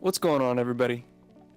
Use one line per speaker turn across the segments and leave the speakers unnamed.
What's going on, everybody?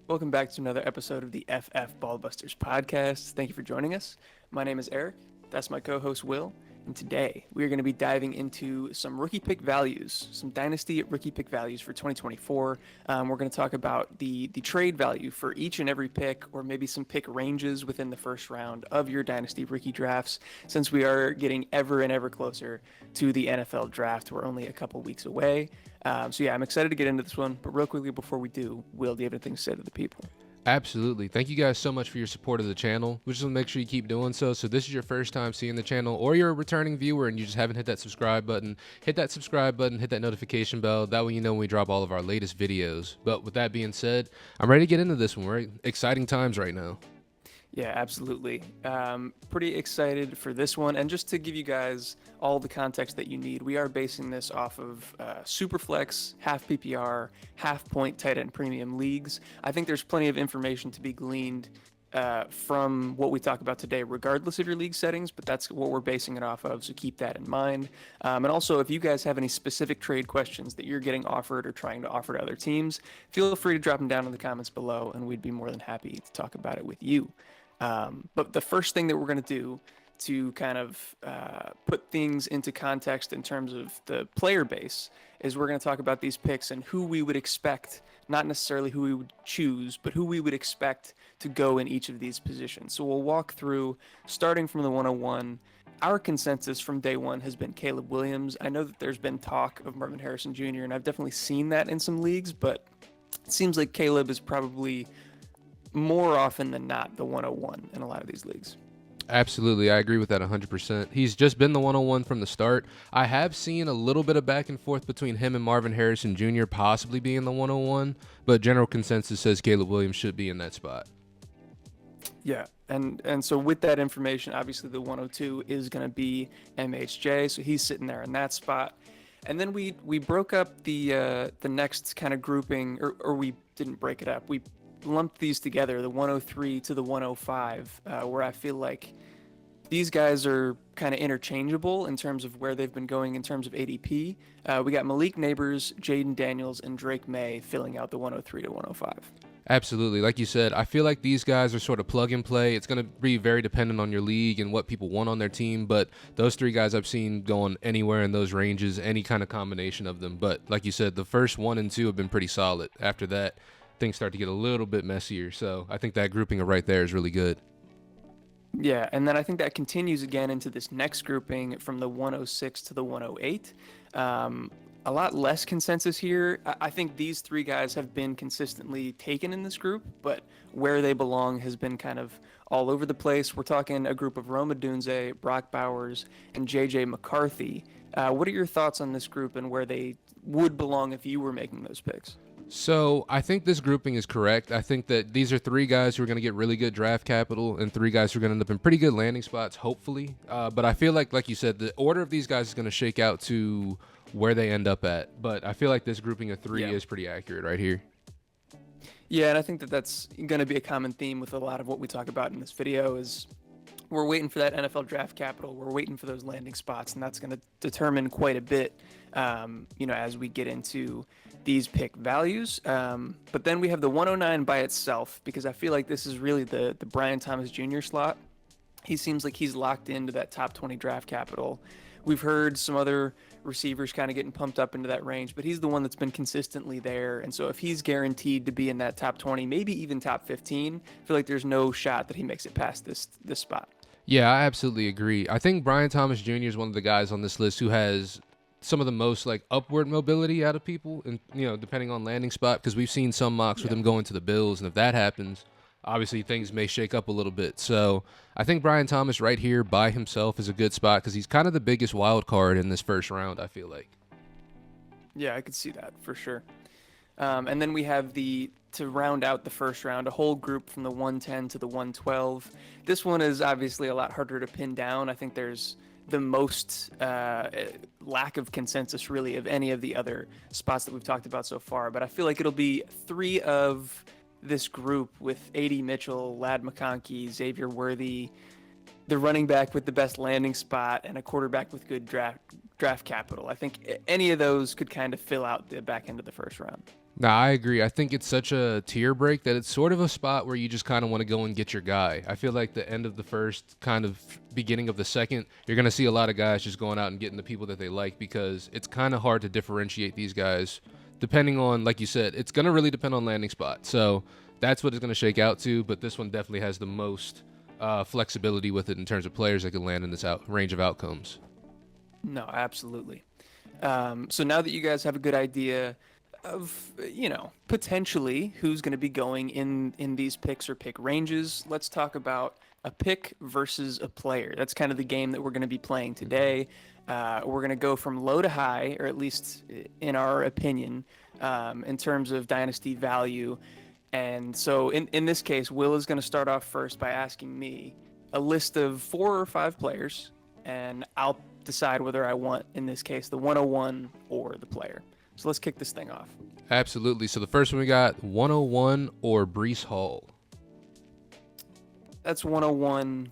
Welcome back to another episode of the FF Ballbusters podcast. Thank you for joining us. My name is Eric. That's my co host, Will. And today we are going to be diving into some rookie pick values, some Dynasty rookie pick values for 2024. We're going to talk about the trade value for each and every pick, or maybe some pick ranges within the first round of your Dynasty rookie drafts, since we are getting ever and ever closer to the NFL draft. We're only a couple weeks away. So I'm excited to get into this one. But real quickly before we do, Will, do you have anything to say to the people?
Absolutely. Thank you guys so much for your support of the channel. We just want to make sure you keep doing so. So this is your first time seeing the channel, or you're a returning viewer and you just haven't hit that subscribe button, hit that notification bell. That way you know when we drop all of our latest videos. But with that being said, I'm ready to get into this one. We're in exciting times right now.
Yeah, absolutely. Pretty excited for this one. And just to give you guys all the context that you need, we are basing this off of Superflex, half PPR, half point tight end premium leagues. I think there's plenty of information to be gleaned from what we talk about today, regardless of your league settings, but that's what we're basing it off of. So keep that in mind. And also, if you guys have any specific trade questions that you're getting offered or trying to offer to other teams, feel free to drop them down in the comments below, and we'd be more than happy to talk about it with you. But the first thing that we're going to do to kind of put things into context in terms of the player base is we're going to talk about these picks and who we would expect, not necessarily who we would choose, but who we would expect to go in each of these positions. So we'll walk through, starting from the 101. Our consensus from day one has been Caleb Williams. I know that there's been talk of Marvin Harrison Jr., and I've definitely seen that in some leagues, but it seems like Caleb is probably more often than not the 101 in a lot of these leagues.
Absolutely. I agree with that 100%. He's just been the 101 from the start. I have seen a little bit of back and forth between him and Marvin Harrison Jr. possibly being the 101, but general consensus says Caleb Williams should be in that spot.
Yeah, and so with that information, obviously the 102 is going to be MHJ, so he's sitting there in that spot. And then we broke up the next kind of grouping, or we didn't break it up. We lumped these together, the 103 to the 105, where I feel like these guys are kind of interchangeable in terms of where they've been going in terms of ADP. We got Malik Neighbors, Jaden Daniels, and Drake May filling out the 103 to 105.
Absolutely. Like you said, I feel like these guys are sort of plug and play. It's going to be very dependent on your league and what people want on their team. But those three guys I've seen going anywhere in those ranges, any kind of combination of them. But like you said, the first 1 and 2 have been pretty solid. After that, things start to get a little bit messier. So I think that grouping right there is really good.
Yeah, and then I think that continues again into this next grouping from the 106 to the 108. A lot less consensus here. I think these three guys have been consistently taken in this group, but where they belong has been kind of all over the place. We're talking a group of Roma Dunze, Brock Bowers, and JJ McCarthy. What are your thoughts on this group and where they would belong if you were making those picks?
So I think this grouping is correct. I think that these are three guys who are going to get really good draft capital and three guys who are going to end up in pretty good landing spots, hopefully. But I feel like you said, the order of these guys is going to shake out to where they end up at. But I feel like this grouping of three is pretty accurate right here.
Yeah, and I think that that's going to be a common theme with a lot of what we talk about in this video is we're waiting for that NFL draft capital. We're waiting for those landing spots, and that's going to determine quite a bit, as we get into these pick values. But then we have the 109 by itself, because I feel like this is really the Brian Thomas Jr. slot. He seems like he's locked into that top 20 draft capital. We've heard some other receivers kind of getting pumped up into that range, but he's the one that's been consistently there. And so if he's guaranteed to be in that top 20, maybe even top 15, I feel like there's no shot that he makes it past this spot.
Yeah, I absolutely agree. I think Brian Thomas Jr. is one of the guys on this list who has some of the most like upward mobility out of people, and depending on landing spot, because we've seen some mocks with him going to the Bills, and if that happens, obviously things may shake up a little bit. So I think Brian Thomas right here by himself is a good spot because he's kind of the biggest wild card in this first round, I feel like.
Yeah, I could see that for sure. And then we have to round out the first round, a whole group from the 110 to the 112. This one is obviously a lot harder to pin down. I think there's the most lack of consensus really of any of the other spots that we've talked about so far. But I feel like it'll be three of this group with A.D. Mitchell, Ladd McConkey, Xavier Worthy, the running back with the best landing spot, and a quarterback with good draft capital. I think any of those could kind of fill out the back end of the first round.
No, I agree. I think it's such a tier break that it's sort of a spot where you just kind of want to go and get your guy. I feel like the end of the first, kind of beginning of the second, you're going to see a lot of guys just going out and getting the people that they like because it's kind of hard to differentiate these guys depending on, like you said, it's going to really depend on landing spot. So that's what it's going to shake out to, but this one definitely has the most flexibility with it in terms of players that can land in this range of outcomes.
No, absolutely. So now that you guys have a good idea of, potentially who's going to be going in these picks or pick ranges, let's talk about a pick versus a player. That's kind of the game that we're going to be playing today. We're going to go from low to high, or at least in our opinion, in terms of dynasty value. And so in this case, Will is going to start off first by asking me a list of 4 or 5 players, and I'll decide whether I want, in this case, the 101 or the player. So let's kick this thing off.
Absolutely. So the first one we got 101 or Breece Hall.
That's 101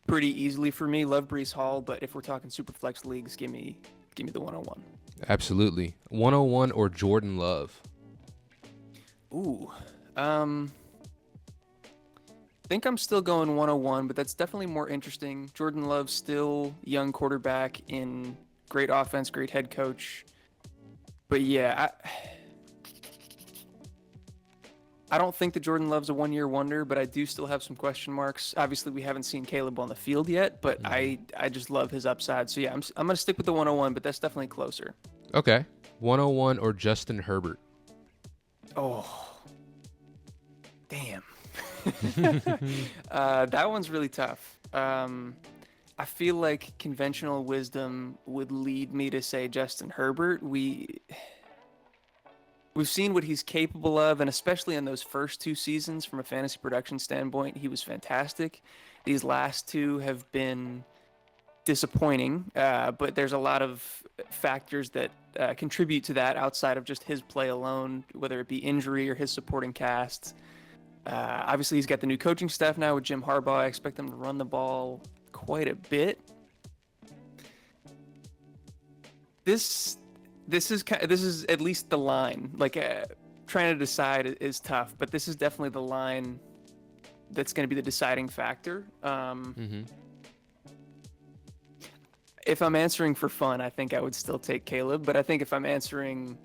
pretty easily for me. Love Breece Hall, but if we're talking super flex leagues, give me the 101.
Absolutely. 101 or Jordan Love.
Ooh. Think I'm still going 101, but that's definitely more interesting. Jordan Love, still young quarterback in great offense, great head coach. But yeah, I don't think that Jordan Love's a one-year wonder, but I do still have some question marks. Obviously, we haven't seen Caleb on the field yet, but I just love his upside. So yeah, I'm going to stick with the 101, but that's definitely closer.
Okay. 101 or Justin Herbert.
Oh, damn. That one's really tough. I feel like conventional wisdom would lead me to say Justin Herbert. We've seen what he's capable of, and especially in those first 2 seasons from a fantasy production standpoint, he was fantastic. These last 2 have been disappointing, but there's a lot of factors that contribute to that outside of just his play alone, whether it be injury or his supporting cast. Obviously, he's got the new coaching staff now with Jim Harbaugh. I expect them to run the ball quite a bit. This is at least the line. Like, trying to decide is tough, but this is definitely the line that's going to be the deciding factor. If I'm answering for fun, I think I would still take Caleb, but I think if I'm answering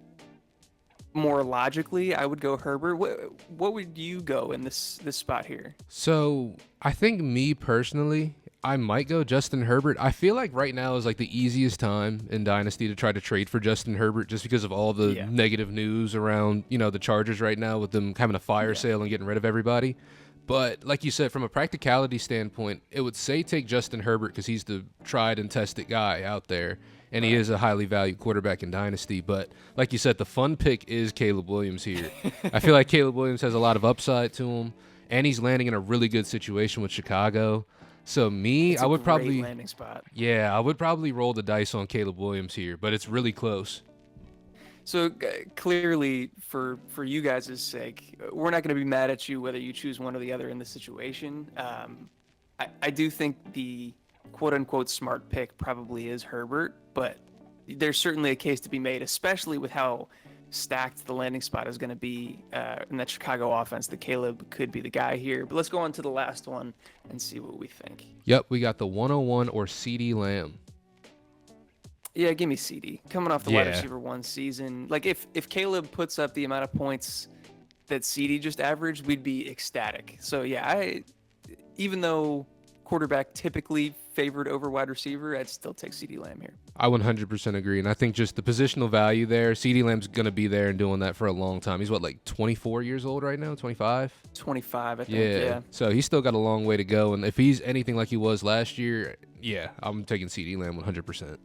more logically, I would go Herbert. What would you go in this spot here?
So I think me personally, I might go Justin Herbert. I feel like right now is like the easiest time in Dynasty to try to trade for Justin Herbert just because of all the negative news around, the Chargers right now with them having a fire sale and getting rid of everybody. But like you said, from a practicality standpoint, it would say take Justin Herbert because he's the tried and tested guy out there, and he is a highly valued quarterback in Dynasty. But like you said, the fun pick is Caleb Williams here. I feel like Caleb Williams has a lot of upside to him, and he's landing in a really good situation with Chicago. So I would probably
landing spot.
Yeah, I would probably roll the dice on Caleb Williams here, but it's really close.
So clearly, for you guys' sake, we're not going to be mad at you whether you choose one or the other in this situation. I do think the quote-unquote smart pick probably is Herbert, but there's certainly a case to be made, especially with how stacked the landing spot is going to be in that Chicago offense, that Caleb could be the guy here. But let's go on to the last one and see what we think.
Yep, we got the 101 or CeeDee Lamb.
Yeah, give me CD. Coming off the wide receiver 1 season. Like, if Caleb puts up the amount of points that CD just averaged, we'd be ecstatic. So, yeah, even though quarterback typically favored over wide receiver, I'd still take CD Lamb here.
I 100% agree, and I think just the positional value there, CD Lamb's going to be there and doing that for a long time. He's, 24 years old right now, 25?
25, I think,
yeah. So he's still got a long way to go, and if he's anything like he was last year, yeah, I'm taking CD Lamb 100%.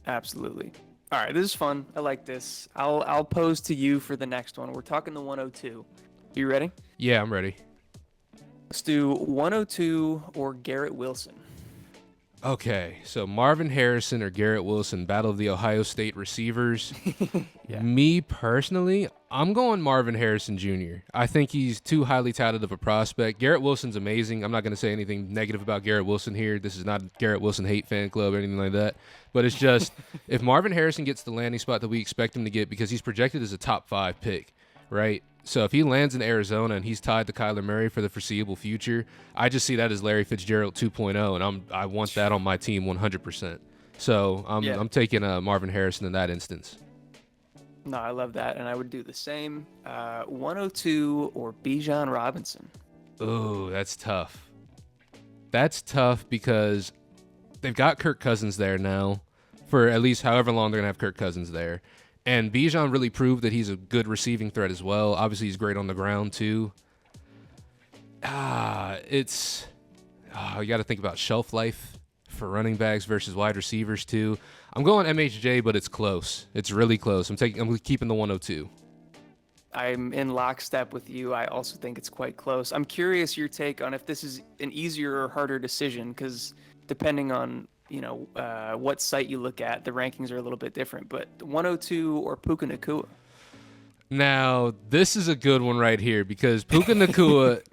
Absolutely. All right, this is fun. I like this. I'll pose to you for the next one. We're talking the 102. You ready?
Yeah, I'm ready.
Let's do 102 or Garrett Wilson.
Okay, so Marvin Harrison or Garrett Wilson, battle of the Ohio State receivers.
Yeah.
Me personally, I'm going Marvin Harrison Jr. I think he's too highly touted of a prospect. Garrett Wilson's amazing. I'm not going to say anything negative about Garrett Wilson here. This is not Garrett Wilson hate fan club or anything like that. But it's just if Marvin Harrison gets the landing spot that we expect him to get, because he's projected as a top 5 pick, right? So if he lands in Arizona and he's tied to Kyler Murray for the foreseeable future, I just see that as Larry Fitzgerald 2.0, and I want that on my team 100%. So I'm taking Marvin Harrison in that instance.
No, I love that, and I would do the same. 102 or Bijan Robinson.
Oh, that's tough. That's tough because they've got Kirk Cousins there now for at least however long they're going to have Kirk Cousins there. And Bijan really proved that he's a good receiving threat as well. Obviously, he's great on the ground, too. You got to think about shelf life for running backs versus wide receivers, too. I'm going MHJ, but it's close. It's really close. I'm keeping the 102.
I'm in lockstep with you. I also think it's quite close. I'm curious your take on if this is an easier or harder decision, because depending on what site you look at, the rankings are a little bit different. But 102 or Puka Nacua?
Now, this is a good one right here because Puka Nacua,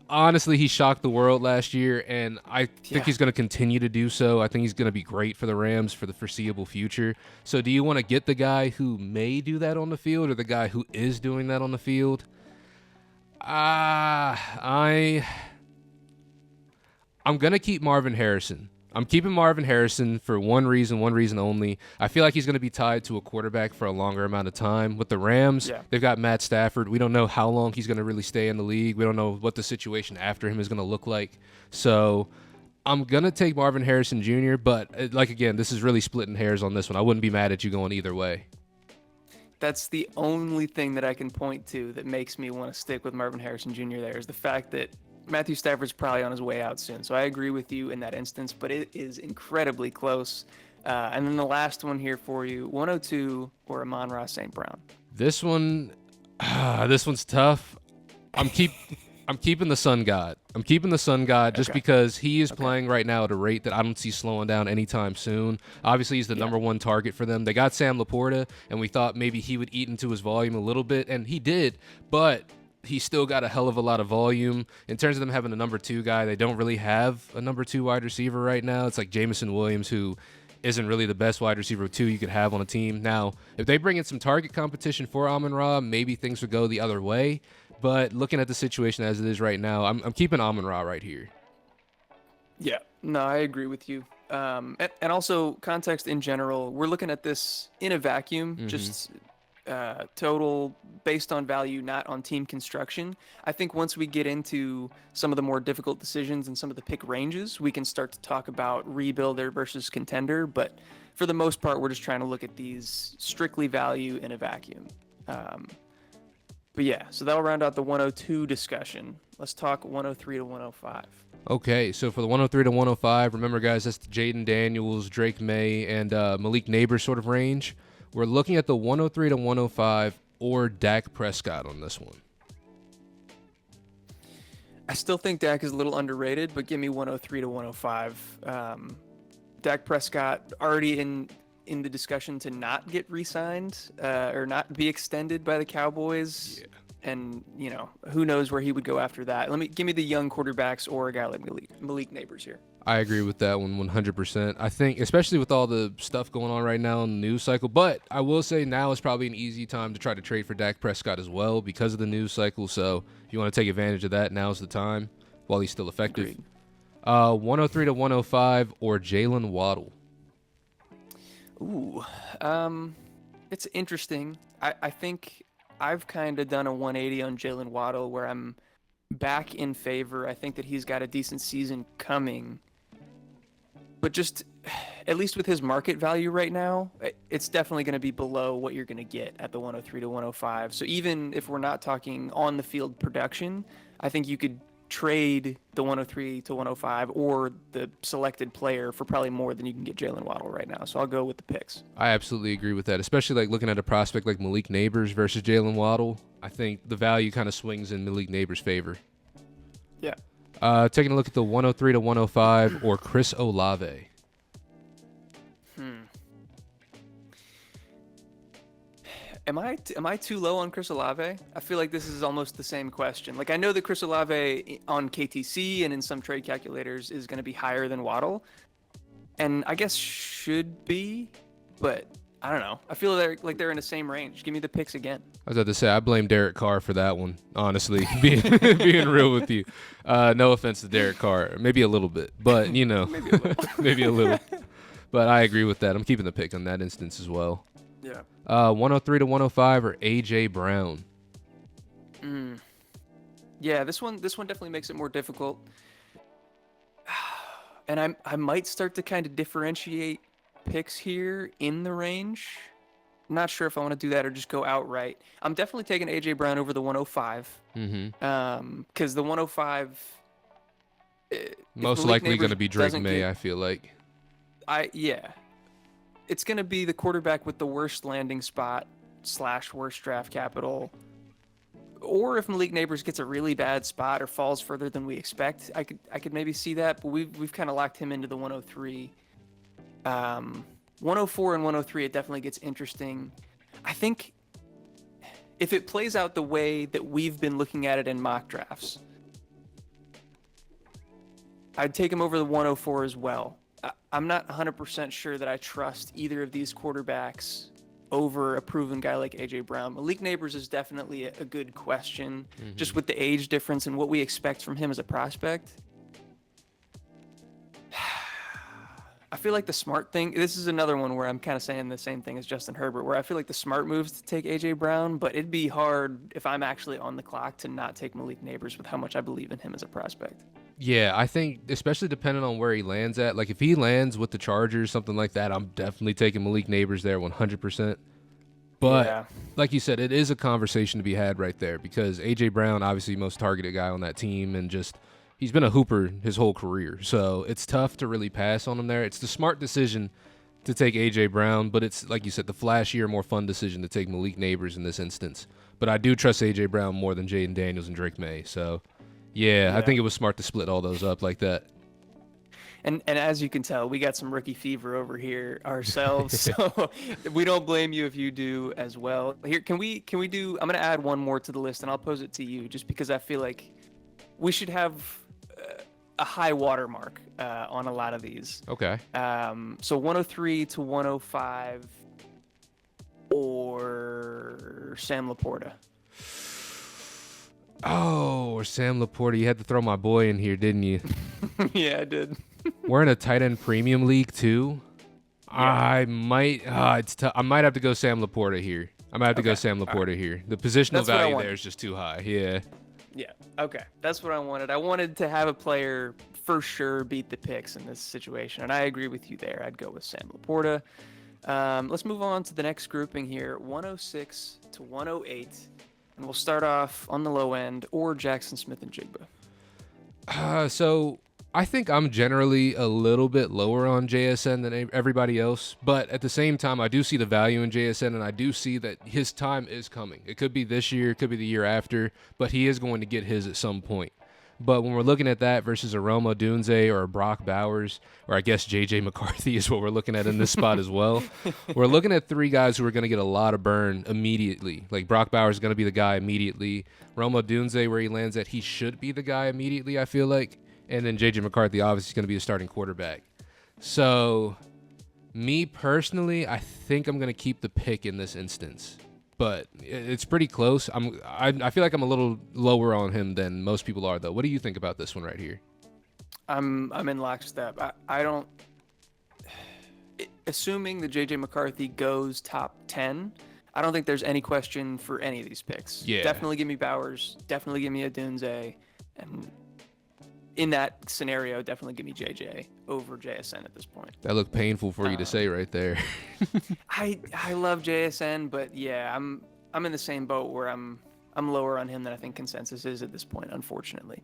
honestly, he shocked the world last year, and I think he's going to continue to do so. I think he's going to be great for the Rams for the foreseeable future. So do you want to get the guy who may do that on the field or the guy who is doing that on the field? I'm going to keep Marvin Harrison. I'm keeping Marvin Harrison for one reason only. I feel like he's going to be tied to a quarterback for a longer amount of time. With the Rams, they've got Matt Stafford. We don't know how long he's going to really stay in the league. We don't know what the situation after him is going to look like. So I'm going to take Marvin Harrison Jr., but again, this is really splitting hairs on this one. I wouldn't be mad at you going either way.
That's the only thing that I can point to that makes me want to stick with Marvin Harrison Jr. there is the fact that Matthew Stafford's probably on his way out soon. So I agree with you in that instance, but it is incredibly close. And then the last one here for you, 102 or Amon-Ra St. Brown.
This one's tough. I'm keeping the Sun God. I'm keeping the Sun God just because he is playing right now at a rate that I don't see slowing down anytime soon. Obviously, he's the number one target for them. They got Sam Laporta, and we thought maybe he would eat into his volume a little bit, and he did, but he's still got a hell of a lot of volume. In terms of them having a number 2 guy, they don't really have a number 2 wide receiver right now. It's like Jameson Williams, who isn't really the best wide receiver 2 you could have on a team. Now, if they bring in some target competition for Amon-Ra, maybe things would go the other way. But looking at the situation as it is right now, I'm keeping Amon-Ra right here.
Yeah, no, I agree with you. And also context in general, we're looking at this in a vacuum, just total based on value, not on team construction. I think once we get into some of the more difficult decisions and some of the pick ranges, we can start to talk about rebuilder versus contender. But for the most part, we're just trying to look at these strictly value in a vacuum. But yeah, so that'll round out the 102 discussion. Let's talk 103 to 105.
Okay, so for the 103 to 105, remember, guys, that's the Jaden Daniels, Drake May, and Malik Neighbors sort of range. We're looking at the 103 to 105 or Dak Prescott on this one.
I still think Dak is a little underrated, but give me 103 to 105. Dak Prescott already in the discussion to not get re-signed or not be extended by the Cowboys. Yeah. And, who knows where he would go after that. Give me the young quarterbacks or a guy like Malik Neighbors here.
I agree with that one 100%. I think, especially with all the stuff going on right now in the news cycle, but I will say now is probably an easy time to try to trade for Dak Prescott as well because of the news cycle. So if you want to take advantage of that, now's the time while he's still effective.
Agreed.
103 to 105 or Jalen Waddle.
Ooh, it's interesting. I think I've kind of done a 180 on Jalen Waddle where I'm back in favor. I think that he's got a decent season coming. But just, at least with his market value right now, it's definitely going to be below what you're going to get at the 103 to 105. So even if we're not talking on the field production, I think you could trade the 103 to 105 or the selected player for probably more than you can get Jalen Waddle right now. So I'll go with the picks.
I absolutely agree with that, especially looking at a prospect like Malik Neighbors versus Jalen Waddle. I think the value kind of swings in Malik Neighbors' favor.
Yeah.
Taking a look at the 103 to 105 or Chris Olave.
Am I too low on Chris Olave? I feel like this is almost the same question. Like I know that Chris Olave on KTC and in some trade calculators is going to be higher than Waddle, and I guess should be, but I don't know. I feel like they're in the same range. Give me the picks again.
I was about to say, I blame Derek Carr for that one, honestly, being real with you. No offense to Derek Carr. Maybe a little bit, but, you know,
Maybe a little.
maybe a little. But I agree with that. I'm keeping the pick on that instance as well.
Yeah.
103 to 105 or A.J. Brown.
Yeah, this one definitely makes it more difficult. And I might start to kind of differentiate picks here in the range. I'm not sure if I want to do that or just go outright. I'm definitely taking AJ Brown over the 105. Because the 105
Most likely going to be Drake May, I feel like.
Yeah. It's going to be the quarterback with the worst landing spot / worst draft capital. Or if Malik Neighbors gets a really bad spot or falls further than we expect, I could maybe see that. But we've kind of locked him into the 103. 104 and 103, it definitely gets interesting. I think if it plays out the way that we've been looking at it in mock drafts, I'd take him over the 104 as well. I'm not 100% sure that I trust either of these quarterbacks over a proven guy like A.J. Brown. Malik Neighbors is definitely a good question, just with the age difference and what we expect from him as a prospect. I feel like the smart thing, this is another one where I'm kind of saying the same thing as Justin Herbert, where I feel like the smart moves to take A.J. Brown, but it'd be hard if I'm actually on the clock to not take Malik Neighbors with how much I believe in him as a prospect.
Yeah, I think especially depending on where he lands at. Like if he lands with the Chargers, something like that, I'm definitely taking Malik Neighbors there 100%. But like you said, it is a conversation to be had right there because A.J. Brown, obviously most targeted guy on that team, and just he's been a hooper his whole career. So it's tough to really pass on him there. It's the smart decision to take A.J. Brown, but it's, like you said, the flashier, more fun decision to take Malik Neighbors in this instance. But I do trust A.J. Brown more than Jaden Daniels and Drake May. So, yeah, I think it was smart to split all those up like that.
And as you can tell, we got some rookie fever over here ourselves, so we don't blame you if you do as well. Here, can we do? I'm gonna add one more to the list, and I'll pose it to you, just because I feel like we should have a high watermark on a lot of these.
Okay.
So 103 to 105, or Sam Laporta.
Oh, or Sam Laporta. You had to throw my boy in here, didn't you?
Yeah, I did.
We're in a tight end premium league too. Yeah. I might have to go Sam Laporta here. I might have to go Sam Laporta here. The positional value there is just too high. Yeah.
Yeah. Okay. That's what I wanted. I wanted to have a player for sure beat the picks in this situation, and I agree with you there. I'd go with Sam Laporta. Let's move on to the next grouping here, 106 to 108, and we'll start off on the low end, or Jackson Smith and Jigba.
So I think I'm generally a little bit lower on JSN than everybody else, but at the same time, I do see the value in JSN, and I do see that his time is coming. It could be this year, it could be the year after, but he is going to get his at some point. But when we're looking at that versus a Rome Odunze or a Brock Bowers, or I guess J.J. McCarthy is what we're looking at in this spot as well, we're looking at three guys who are going to get a lot of burn immediately. Like Brock Bowers is going to be the guy immediately. Rome Odunze, where he lands at, he should be the guy immediately, I feel like. And then J.J. McCarthy obviously is going to be the starting quarterback. So, me personally, I think I'm going to keep the pick in this instance. But it's pretty close. I feel like I'm a little lower on him than most people are, though. What do you think about this one right here?
I'm in lockstep. I don't... Assuming that J.J. McCarthy goes top 10, I don't think there's any question for any of these picks.
Yeah.
Definitely give me Bowers. Definitely give me Odunze. And in that scenario, definitely give me JJ over JSN at this point.
That looked painful for you to say right there.
I love JSN, but yeah, I'm in the same boat where I'm lower on him than I think consensus is at this point, unfortunately.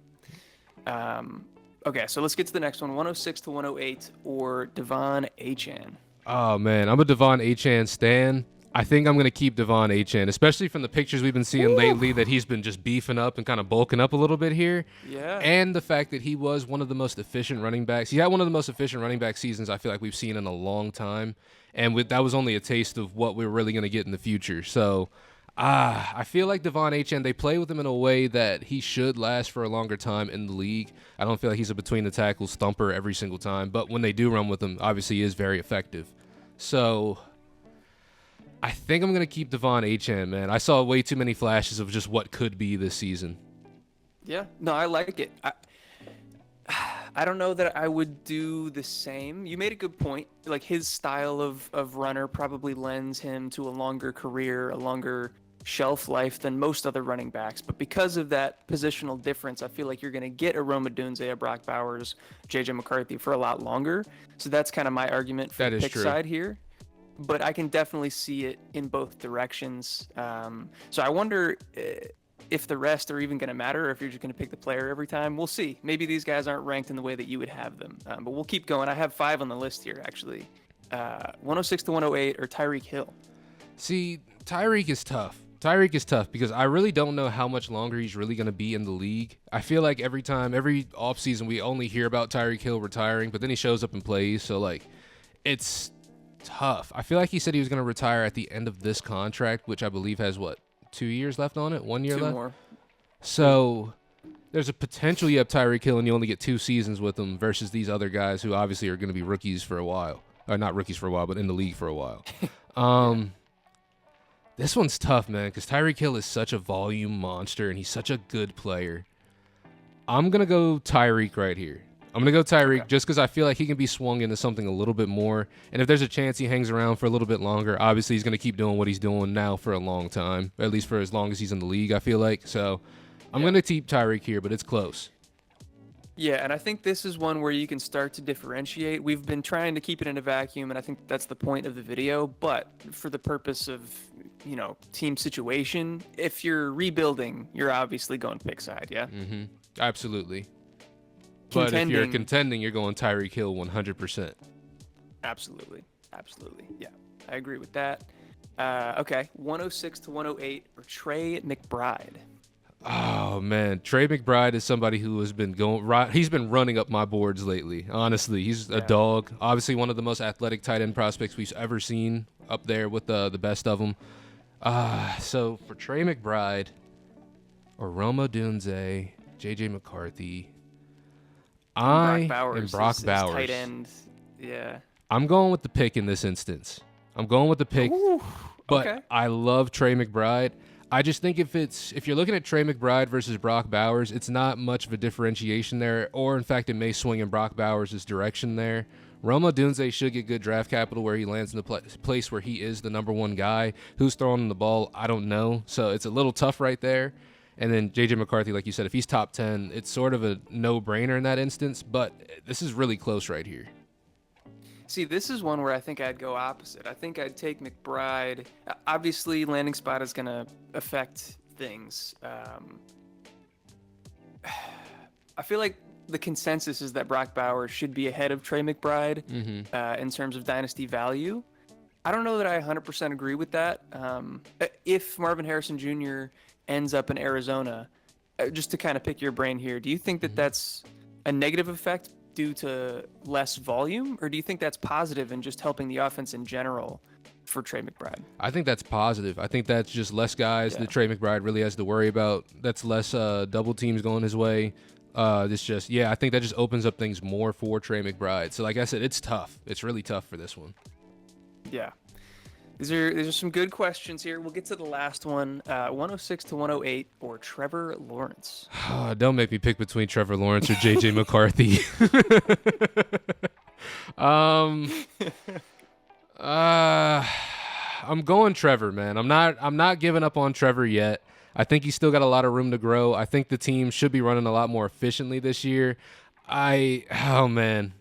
Okay, so let's get to the next one, 106 to 108, or Devon Achane.
Oh man, I'm a Devon Achane stan. I think I'm going to keep Devon Achane, especially from the pictures we've been seeing lately that he's been just beefing up and kind of bulking up a little bit here.
Yeah.
And the fact that he was one of the most efficient running backs. He had one of the most efficient running back seasons I feel like we've seen in a long time. And that was only a taste of what we're really going to get in the future. So I feel like Devon Achane, they play with him in a way that he should last for a longer time in the league. I don't feel like he's a between the tackles thumper every single time. But when they do run with him, obviously he is very effective. So I think I'm going to keep Devon Achane, man. I saw way too many flashes of just what could be this season.
Yeah. No, I like it. I don't know that I would do the same. You made a good point. Like his style of runner probably lends him to a longer career, a longer shelf life than most other running backs. But because of that positional difference, I feel like you're going to get a Roma Dunze, a Brock Bowers, JJ McCarthy for a lot longer. So that's kind of my argument for the pick side here. But I can definitely see it in both directions. So I wonder if the rest are even going to matter, or if you're just going to pick the player every time. We'll see. Maybe these guys aren't ranked in the way that you would have them. But we'll keep going. I have 5 on the list here, actually. 106 to 108 or Tyreek Hill.
See, Tyreek is tough. Tyreek is tough because I really don't know how much longer he's really going to be in the league. I feel like every offseason, we only hear about Tyreek Hill retiring, but then he shows up and plays. So, like, it's tough. I feel like he said he was going to retire at the end of this contract, which I believe has, 2 years left on it? 1 year left?
2 more.
So there's a potential you have Tyreek Hill and you only get 2 seasons with him versus these other guys who obviously are going to be rookies for a while. Or not rookies for a while, but in the league for a while. This one's tough, man, because Tyreek Hill is such a volume monster and he's such a good player. I'm going to go Tyreek right here. I'm going to go Tyreek just because I feel like he can be swung into something a little bit more. And if there's a chance he hangs around for a little bit longer, obviously he's going to keep doing what he's doing now for a long time, at least for as long as he's in the league, I feel like. So I'm going to keep Tyreek here, but it's close.
Yeah, and I think this is one where you can start to differentiate. We've been trying to keep it in a vacuum, and I think that's the point of the video. But for the purpose of, team situation, if you're rebuilding, you're obviously going pick side, yeah?
Mm-hmm. Absolutely. But if you're contending, you're going Tyreek Hill 100%.
Absolutely. Yeah, I agree with that. Okay, 106 to 108 or Trey McBride.
Oh, man. Trey McBride is somebody who has been he's been running up my boards lately. Honestly, he's a dog. Obviously, one of the most athletic tight end prospects we've ever seen, up there with the best of them. So for Trey McBride or Roma Dunze, JJ McCarthy,
Brock Bowers,
tight
end. Yeah.
I'm going with the pick in this instance. I'm going with the pick.
Ooh,
but
okay.
I love Trey McBride. I just think if you're looking at Trey McBride versus Brock Bowers, it's not much of a differentiation there, or in fact, it may swing in Brock Bowers' direction there. Roma Dunze should get good draft capital where he lands in the place where he is the number one guy. Who's throwing the ball, I don't know. So it's a little tough right there. And then J.J. McCarthy, like you said, if he's top 10, it's sort of a no-brainer in that instance, but this is really close right here.
See, this is one where I think I'd go opposite. I think I'd take McBride. Obviously, landing spot is going to affect things. I feel like the consensus is that Brock Bowers should be ahead of Trey McBride in terms of dynasty value. I don't know that I 100% agree with that. If Marvin Harrison Jr. ends up in Arizona, just to kind of pick your brain here, do you think that that's a negative effect due to less volume, or do you think that's positive and just helping the offense in general for Trey McBride?
I think that's positive. I think that's just less guys that Trey McBride really has to worry about. That's less double teams going his way. I think that just opens up things more for Trey McBride. So like I said, it's tough. It's really tough for this one.
Yeah. These are some good questions here. We'll get to the last one. 106 to 108 or Trevor Lawrence.
Don't make me pick between Trevor Lawrence or JJ McCarthy. I'm going Trevor, man. I'm not giving up on Trevor yet. I think he's still got a lot of room to grow. I think the team should be running a lot more efficiently this year. Man.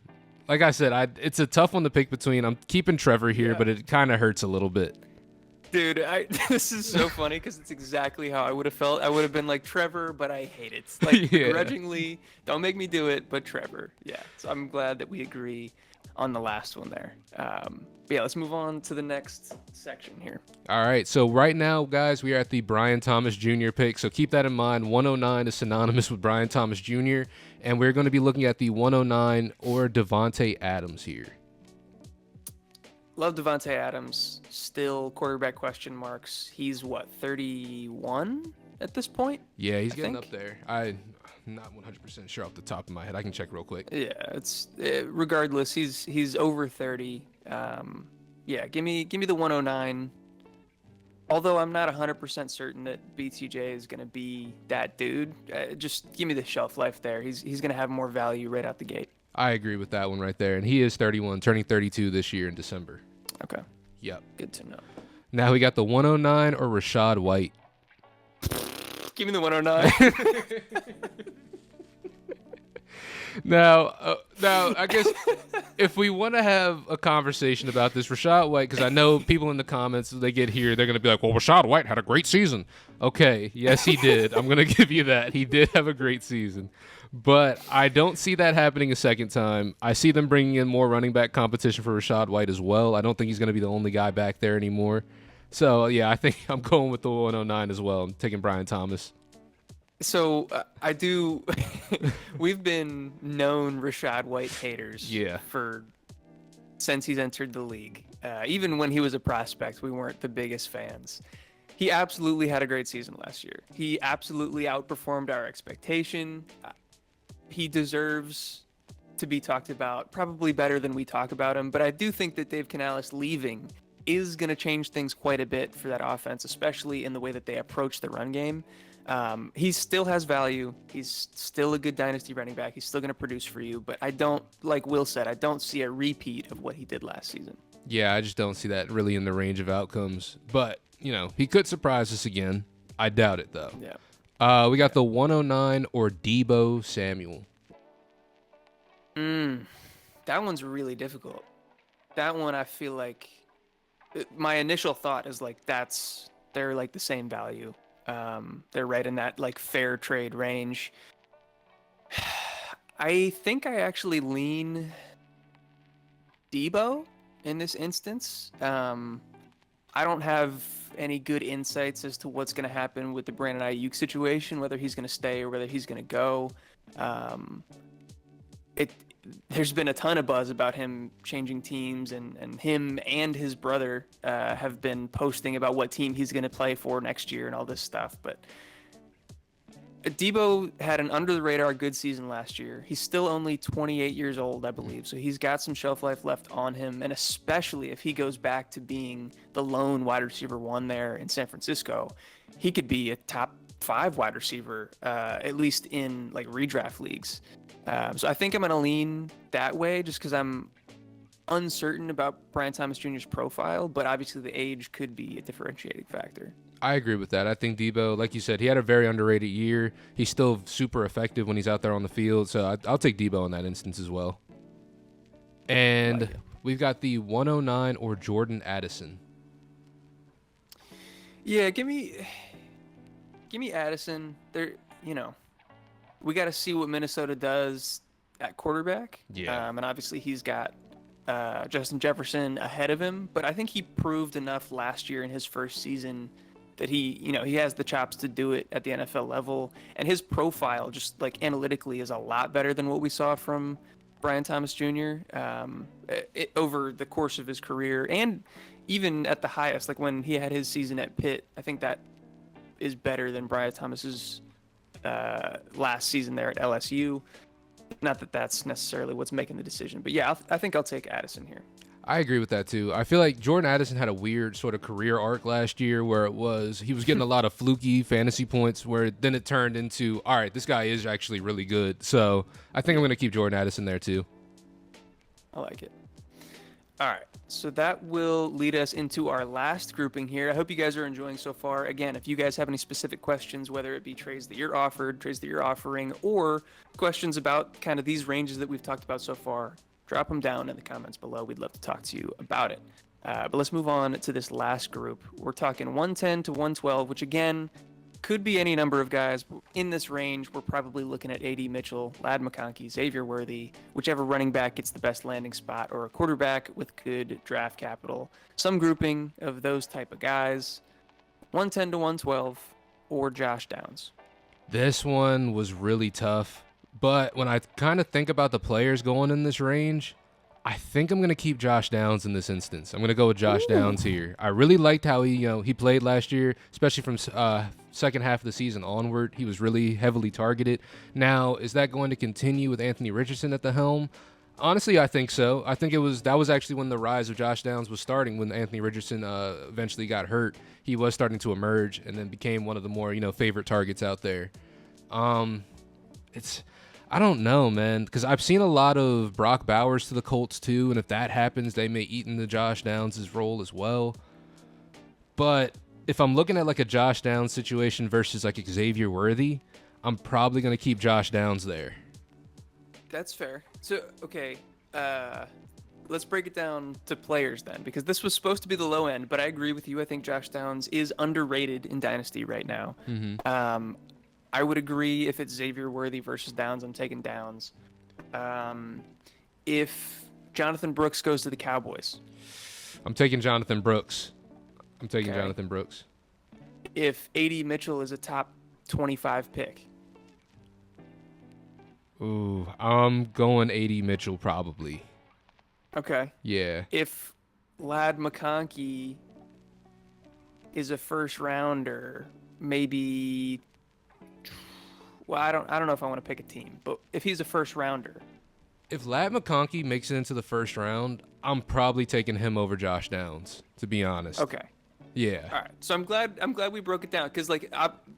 Like I said, it's a tough one to pick between. I'm keeping Trevor here, but it kind of hurts a little bit.
Dude, this is so funny because it's exactly how I would have felt. I would have been like, Trevor, but I hate it. Like, begrudgingly, don't make me do it, but Trevor. Yeah, so I'm glad that we agree. on the last one there. But yeah, let's move on to the next section here.
All right, so right now, guys, we are at the Brian Thomas Jr. pick. So keep that in mind. 109 is synonymous with Brian Thomas Jr., and we're going to be looking at the 109 or Devontae Adams here.
Love Devontae Adams. Still quarterback question marks. He's what, 31 at this point?
Yeah, he's getting up there. I'm not 100% sure off the top of my head. I can check real quick.
Yeah, it's regardless. He's over 30. Yeah, give me the 109. Although I'm not 100% certain that BTJ is going to be that dude. Just give me the shelf life there. He's going to have more value right out the gate.
I agree with that one right there. And he is 31, turning 32 this year in December.
Okay.
Yep.
Good to know.
Now we got the 109 or Rachaad White.
Give me the 109.
Now, I guess if we want to have a conversation about this, Rachaad White, because I know people in the comments, they get here, they're going to be like, well, Rachaad White had a great season. Okay, yes, he did. I'm going to give you that. He did have a great season. But I don't see that happening a second time. I see them bringing in more running back competition for Rachaad White as well. I don't think he's going to be the only guy back there anymore. So, yeah, I think I'm going with the 109 as well. I'm taking Brian Thomas.
So I do. We've been known Rachaad White haters.
Yeah.
Since he's entered the league. Even when he was a prospect, we weren't the biggest fans. He absolutely had a great season last year. He absolutely outperformed our expectation. He deserves to be talked about, probably better than we talk about him. But I do think that Dave Canales leaving is going to change things quite a bit for that offense, especially in the way that they approach the run game. He still has value. He's still a good dynasty running back. He's still going to produce for you. But I don't, like Will said, I don't see a repeat of what he did last season.
Yeah, I just don't see that really in the range of outcomes. But, he could surprise us again. I doubt it, though.
Yeah.
We got the 109 or Deebo Samuel.
That one's really difficult. That one, I feel like my initial thought is like they're like the same value. They're right in that like fair trade range. I think I actually lean Deebo in this instance. I don't have any good insights as to what's going to happen with the Brandon Ayuk situation, whether he's going to stay or whether he's going to go. There's been a ton of buzz about him changing teams, and him and his brother have been posting about what team he's going to play for next year and all this stuff. But Deebo had an under-the-radar good season last year. He's still only 28 years old, I believe, so he's got some shelf life left on him, and especially if he goes back to being the lone wide receiver one there in San Francisco, he could be a top 5 wide receiver, at least in like redraft leagues. So I think I'm going to lean that way just because I'm uncertain about Brian Thomas Jr.'s profile, but obviously the age could be a differentiating factor.
I agree with that. I think Deebo, like you said, he had a very underrated year. He's still super effective when he's out there on the field, so I'll take Deebo in that instance as well. And we've got the 109 or Jordan Addison.
Yeah, give me Addison. We got to see what Minnesota does at quarterback.
Yeah.
And obviously he's got Justin Jefferson ahead of him, but I think he proved enough last year in his first season that he has the chops to do it at the NFL level, and his profile just like analytically is a lot better than what we saw from Brian Thomas Jr. Over the course of his career, and even at the highest, like when he had his season at Pitt, I think that is better than Brian Thomas's last season there at LSU. Not that that's necessarily what's making the decision, but yeah, I think I'll take Addison here.
I agree with that too. I feel like Jordan Addison had a weird sort of career arc last year where he was getting a lot of fluky fantasy points where then it turned into, all right, this guy is actually really good. So I think I'm going to keep Jordan Addison there too.
I like it. All right, so that will lead us into our last grouping here. I hope you guys are enjoying so far. Again, if you guys have any specific questions, whether it be trades that you're offered, trades that you're offering, or questions about kind of these ranges that we've talked about so far, drop them down in the comments below. We'd love to talk to you about it. But let's move on to this last group. We're talking 110 to 112, which again, Could be any number of guys. In this range, we're probably looking at A.D. Mitchell, Lad McConkey, Xavier Worthy, whichever running back gets the best landing spot, or a quarterback with good draft capital. Some grouping of those type of guys. 110 to 112, or Josh Downs.
This one was really tough, but when I kind of think about the players going in this range, I think I'm going to keep Josh Downs in this instance. I'm going to go with Josh Downs here. I really liked how he played last year, especially from second half of the season onward. He was really heavily targeted. Now, is that going to continue with Anthony Richardson at the helm? Honestly, I think so. I think that was actually when the rise of Josh Downs was starting, when Anthony Richardson eventually got hurt. He was starting to emerge and then became one of the more, favorite targets out there. I don't know, man, because I've seen a lot of Brock Bowers to the Colts too, and if that happens, they may eat into Josh Downs' role as well. But if I'm looking at like a Josh Downs situation versus like Xavier Worthy, I'm probably going to keep Josh Downs there.
That's fair. So, okay, let's break it down to players then, because this was supposed to be the low end, but I agree with you. I think Josh Downs is underrated in Dynasty right now.
Mm-hmm.
I would agree if it's Xavier Worthy versus Downs, I'm taking Downs. If Jonathan Brooks goes to the Cowboys,
I'm taking Jonathan Brooks.
Okay.
Jonathan Brooks.
If A.D. Mitchell is a top 25 pick.
Ooh, I'm going A.D. Mitchell probably.
Okay.
Yeah.
If Lad McConkey is a first rounder, maybe. Well, I don't know if I want to pick a team, but if he's a first rounder.
If Lad McConkey makes it into the first round, I'm probably taking him over Josh Downs, to be honest.
Okay.
Yeah.
All right. So I'm glad we broke it down, because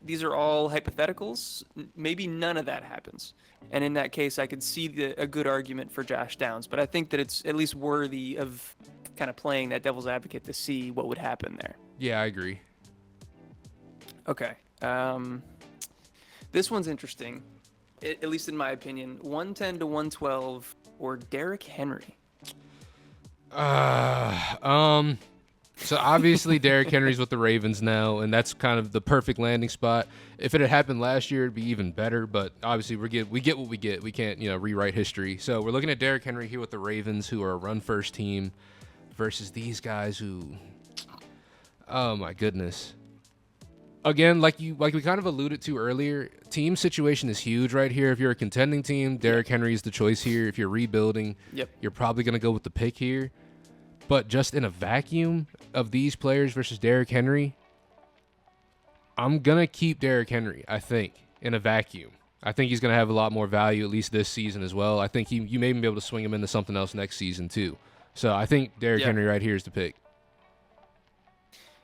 these are all hypotheticals. Maybe none of that happens, and in that case, I could see a good argument for Josh Downs. But I think that it's at least worthy of kind of playing that devil's advocate to see what would happen there.
Yeah, I agree.
Okay. This one's interesting, at least in my opinion. 110 to 112, or Derrick Henry.
So obviously Derrick Henry's with the Ravens now, and that's kind of the perfect landing spot. If it had happened last year, it'd be even better. But obviously we get what we get. We can't rewrite history. So we're looking at Derrick Henry here with the Ravens, who are a run first team, versus these guys who, oh my goodness. Again, like we kind of alluded to earlier, team situation is huge right here. If you're a contending team, Derrick Henry is the choice here. If you're rebuilding, You're probably going to go with the pick here. But just in a vacuum of these players versus Derrick Henry, I'm going to keep Derrick Henry, I think, in a vacuum. I think he's going to have a lot more value, at least this season as well. I think you may even be able to swing him into something else next season too. So I think Derrick Henry right here is the pick.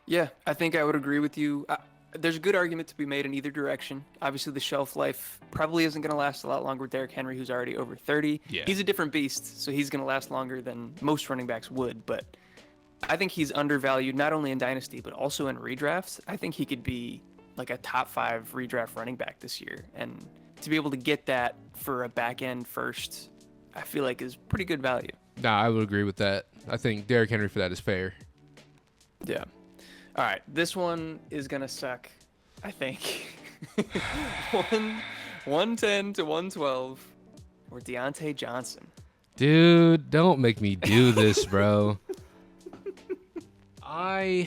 Yeah, I think I would agree with you. There's a good argument to be made in either direction. Obviously, the shelf life probably isn't going to last a lot longer with Derrick Henry, who's already over 30.
Yeah.
He's a different beast, so he's going to last longer than most running backs would. But I think he's undervalued not only in Dynasty, but also in redrafts. I think he could be like a top 5 redraft running back this year. And to be able to get that for a back end first, I feel like is pretty good value.
Nah, I would agree with that. I think Derrick Henry for that is fair.
Yeah. All right, this one is gonna suck, I think. 110 to 112, or Deontay Johnson.
Dude, don't make me do this, bro. I'm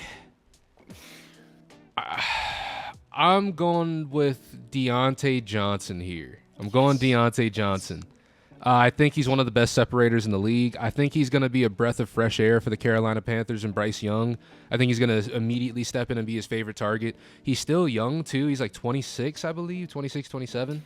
going with Deontay Johnson here. I'm going Deontay Johnson. I think he's one of the best separators in the league. I think he's going to be a breath of fresh air for the Carolina Panthers and Bryce Young. I think he's going to immediately step in and be his favorite target. He's still young, too. He's like 26, I believe, 26, 27.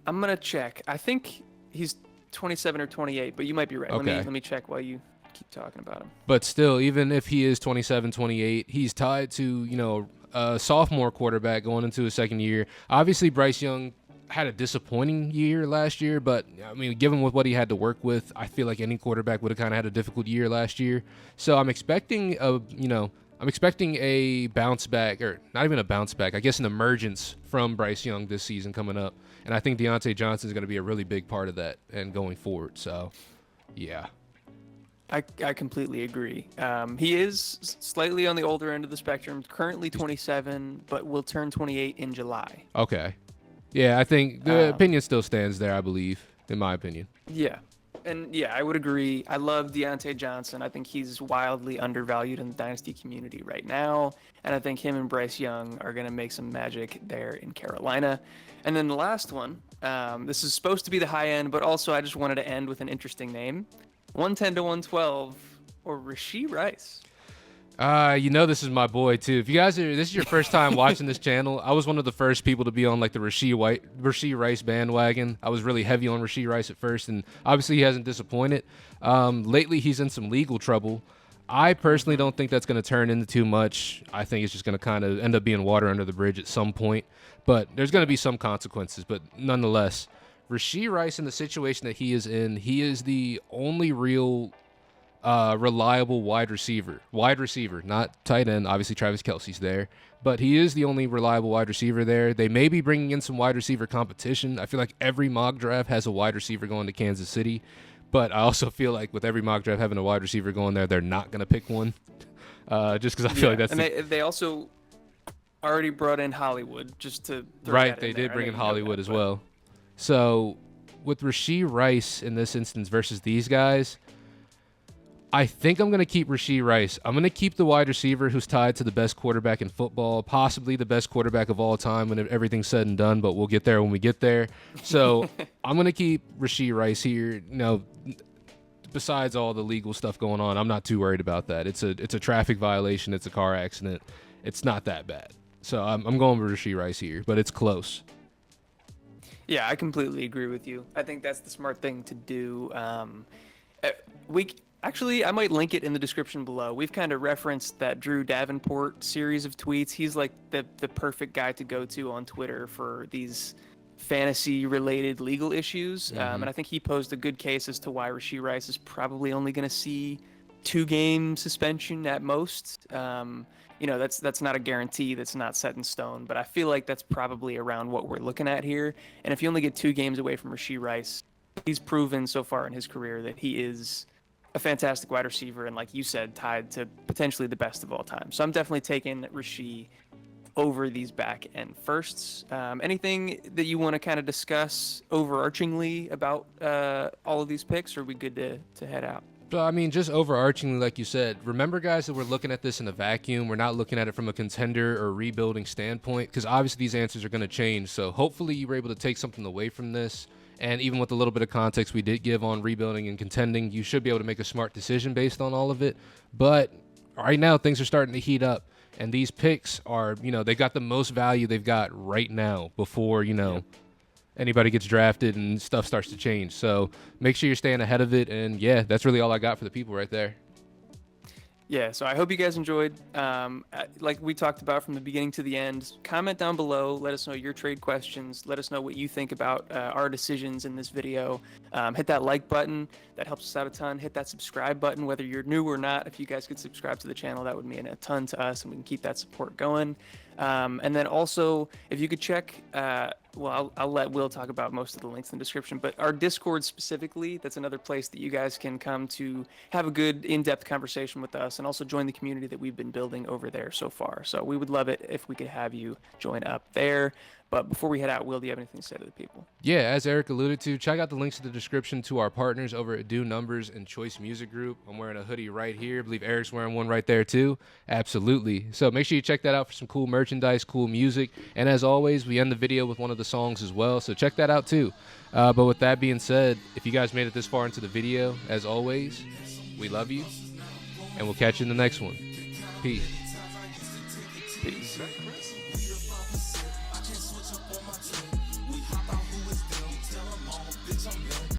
I'm going to check. I think he's 27 or 28, but you might be right.
Okay.
Let me check while you keep talking about him.
But still, even if he is 27, 28, he's tied to, a sophomore quarterback going into his second year. Obviously, Bryce Young had a disappointing year last year, but I mean, given with what he had to work with, I feel like any quarterback would have kind of had a difficult year last year. So I'm expecting a bounce back, or not even a bounce back, I guess an emergence from Bryce Young this season coming up. And I think Deontay Johnson is going to be a really big part of that and going forward. So, yeah.
I completely agree. He is slightly on the older end of the spectrum, currently 27, but will turn 28 in July.
Okay. Yeah, I think the
Um,
opinion still stands there, I believe, in my opinion.
yeah. And yeah, I would agree. I love Deontay Johnson. I think he's wildly undervalued in the Dynasty community right now. And I think him and Bryce Young are going to make some magic there in Carolina. And then the last one, this is supposed to be the high end, but also I just wanted to end with an interesting name, 110 to 112, or Rashee Rice.
This is my boy too. If you guys this is your first time watching this channel, I was one of the first people to be on like the Rashee Rice bandwagon. I was really heavy on Rashee Rice at first, and obviously he hasn't disappointed. Lately he's in some legal trouble. I personally don't think that's going to turn into too much. I think it's just going to kind of end up being water under the bridge at some point. But there's going to be some consequences. But nonetheless, Rashee Rice in the situation that he is in, he is the only real reliable wide receiver, not tight end. Obviously, Travis Kelce's there, but he is the only reliable wide receiver there. They may be bringing in some wide receiver competition. I feel like every mock draft has a wide receiver going to Kansas City, but I also feel like with every mock draft having a wide receiver going there, they're not going to pick one, just because I feel like that's
and they also already brought in Hollywood just to throw
right.
that
They
in
did
there.
bring in Hollywood as well. So with Rashee Rice in this instance versus these guys, I think I'm going to keep Rashee Rice. I'm going to keep the wide receiver who's tied to the best quarterback in football, possibly the best quarterback of all time when everything's said and done, but we'll get there when we get there. So I'm going to keep Rashee Rice here. Besides all the legal stuff going on, I'm not too worried about that. It's a traffic violation. It's a car accident. It's not that bad. So I'm going with Rashee Rice here, but it's close.
Yeah, I completely agree with you. I think that's the smart thing to do. Actually, I might link it in the description below. We've kind of referenced that Drew Davenport series of tweets. He's like the perfect guy to go to on Twitter for these fantasy-related legal issues. And I think he posed a good case as to why Rashee Rice is probably only going to see 2-game suspension at most. That's not a guarantee. That's not set in stone. But I feel like that's probably around what we're looking at here. And if you only get 2 games away from Rashee Rice, he's proven so far in his career that he is a fantastic wide receiver and, like you said, tied to potentially the best of all time. So I'm definitely taking Rashee over these back end firsts. Anything that you want to kind of discuss overarchingly about all of these picks, or are we good to head out?
So, I mean, just overarchingly, like you said, remember, guys, that we're looking at this in a vacuum. We're not looking at it from a contender or rebuilding standpoint, because obviously these answers are going to change. So hopefully you were able to take something away from this. And even with a little bit of context we did give on rebuilding and contending, you should be able to make a smart decision based on all of it. But right now, things are starting to heat up. And these picks are, they got the most value they've got right now before, anybody gets drafted and stuff starts to change. So make sure you're staying ahead of it. And, yeah, that's really all I got for the people right there.
Yeah, so I hope you guys enjoyed. Like we talked about from the beginning to the end, comment down below. Let us know your trade questions. Let us know what you think about our decisions in this video. Hit that like button. That helps us out a ton. Hit that subscribe button, whether you're new or not. If you guys could subscribe to the channel, that would mean a ton to us, and we can keep that support going. And then also, if you could check, I'll let Will talk about most of the links in the description, but our Discord specifically, that's another place that you guys can come to have a good in-depth conversation with us and also join the community that we've been building over there so far. So we would love it if we could have you join up there. But before we head out, Will, do you have anything to say to the people?
Yeah, as Eric alluded to, check out the links in the description to our partners over at Do Numbers and Choice Music Group. I'm wearing a hoodie right here. I believe Eric's wearing one right there too. Absolutely. So make sure you check that out for some cool merchandise, cool music. And as always, we end the video with one of the songs as well. So check that out too. But with that being said, if you guys made it this far into the video, as always, we love you. And we'll catch you in the next one. Peace.
Peace.
We hop out who is them, tell them all, bitch, I'm